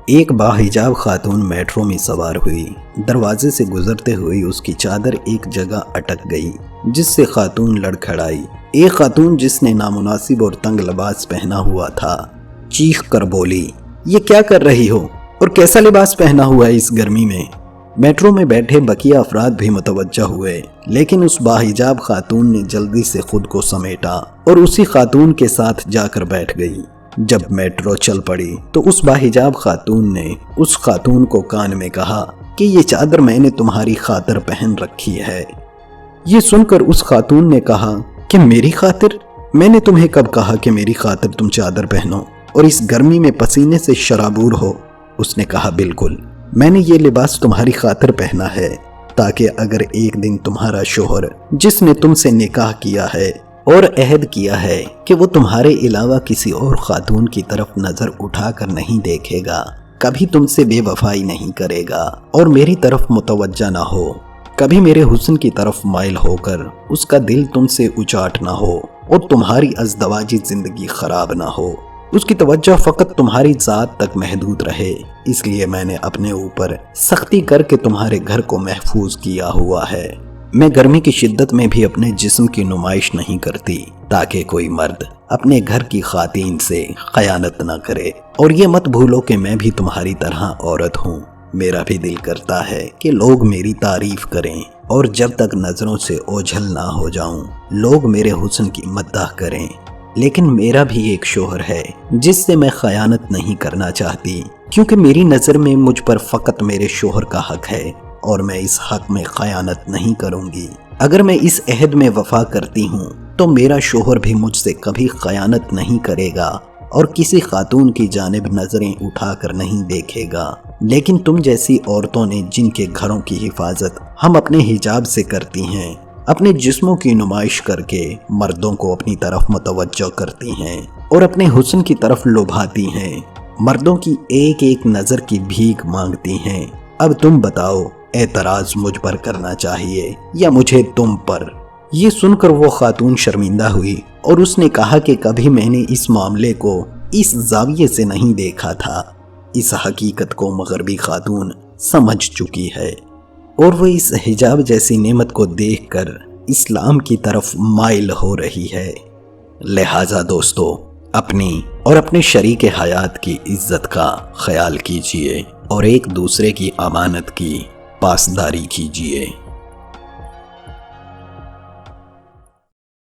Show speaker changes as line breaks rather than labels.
ایک باحجاب خاتون میٹرو میں سوار ہوئی۔ دروازے سے گزرتے ہوئی اس کی چادر ایک جگہ اٹک گئی، جس سے خاتون لڑکھڑائی۔ ایک خاتون جس نے نامناسب اور تنگ لباس پہنا ہوا تھا چیخ کر بولی، یہ کیا کر رہی ہو اور کیسا لباس پہنا ہوا ہے اس گرمی میں؟ میٹرو میں بیٹھے بقیہ افراد بھی متوجہ ہوئے، لیکن اس باحجاب خاتون نے جلدی سے خود کو سمیٹا اور اسی خاتون کے ساتھ جا کر بیٹھ گئی۔ جب میٹرو چل پڑی تو اس باحجاب خاتون نے اس خاتون کو کان میں کہا کہ یہ چادر میں نے تمہاری خاطر پہن رکھی ہے۔ یہ سن کر اس خاتون نے کہا کہ میری خاطر؟ میں نے تمہیں کب کہا کہ میری خاطر تم چادر پہنو اور اس گرمی میں پسینے سے شرابور ہو؟ اس نے کہا بالکل، میں نے یہ لباس تمہاری خاطر پہنا ہے تاکہ اگر ایک دن تمہارا شوہر جس نے تم سے نکاح کیا ہے اور عہد کیا ہے کہ وہ تمہارے علاوہ کسی اور خاتون کی طرف نظر اٹھا کر نہیں دیکھے گا، کبھی تم سے بے وفائی نہیں کرے گا اور میری طرف متوجہ نہ ہو، کبھی میرے حسن کی طرف مائل ہو کر اس کا دل تم سے اچاٹ نہ ہو اور تمہاری ازدواجی زندگی خراب نہ ہو، اس کی توجہ فقط تمہاری ذات تک محدود رہے، اس لیے میں نے اپنے اوپر سختی کر کے تمہارے گھر کو محفوظ کیا ہوا ہے۔ میں گرمی کی شدت میں بھی اپنے جسم کی نمائش نہیں کرتی تاکہ کوئی مرد اپنے گھر کی خواتین سے خیانت نہ کرے، اور یہ مت بھولو کہ میں بھی تمہاری طرح عورت ہوں۔ میرا بھی دل کرتا ہے کہ لوگ میری تعریف کریں اور جب تک نظروں سے اوجھل نہ ہو جاؤں لوگ میرے حسن کی مداح کریں، لیکن میرا بھی ایک شوہر ہے جس سے میں خیانت نہیں کرنا چاہتی، کیونکہ میری نظر میں مجھ پر فقط میرے شوہر کا حق ہے اور میں اس حق میں خیانت نہیں کروں گی۔ اگر میں اس عہد میں وفا کرتی ہوں تو میرا شوہر بھی مجھ سے کبھی خیانت نہیں کرے گا اور کسی خاتون کی جانب نظریں اٹھا کر نہیں دیکھے گا، لیکن تم جیسی عورتوں نے جن کے گھروں کی حفاظت ہم اپنے حجاب سے کرتی ہیں، اپنے جسموں کی نمائش کر کے مردوں کو اپنی طرف متوجہ کرتی ہیں اور اپنے حسن کی طرف لبھاتی ہیں، مردوں کی ایک ایک نظر کی بھیک مانگتی ہیں۔ اب تم بتاؤ، اعتراض مجھ پر کرنا چاہیے یا مجھے تم پر؟ یہ سن کر وہ خاتون شرمندہ ہوئی اور اس نے کہا کہ کبھی میں نے اس معاملے کو اس زاویے سے نہیں دیکھا تھا۔ اس حقیقت کو مغربی خاتون سمجھ چکی ہے اور وہ اس حجاب جیسی نعمت کو دیکھ کر اسلام کی طرف مائل ہو رہی ہے۔ لہٰذا دوستو، اپنی اور اپنے شریک حیات کی عزت کا خیال کیجیے اور ایک دوسرے کی امانت کی پاسداری کیجیے۔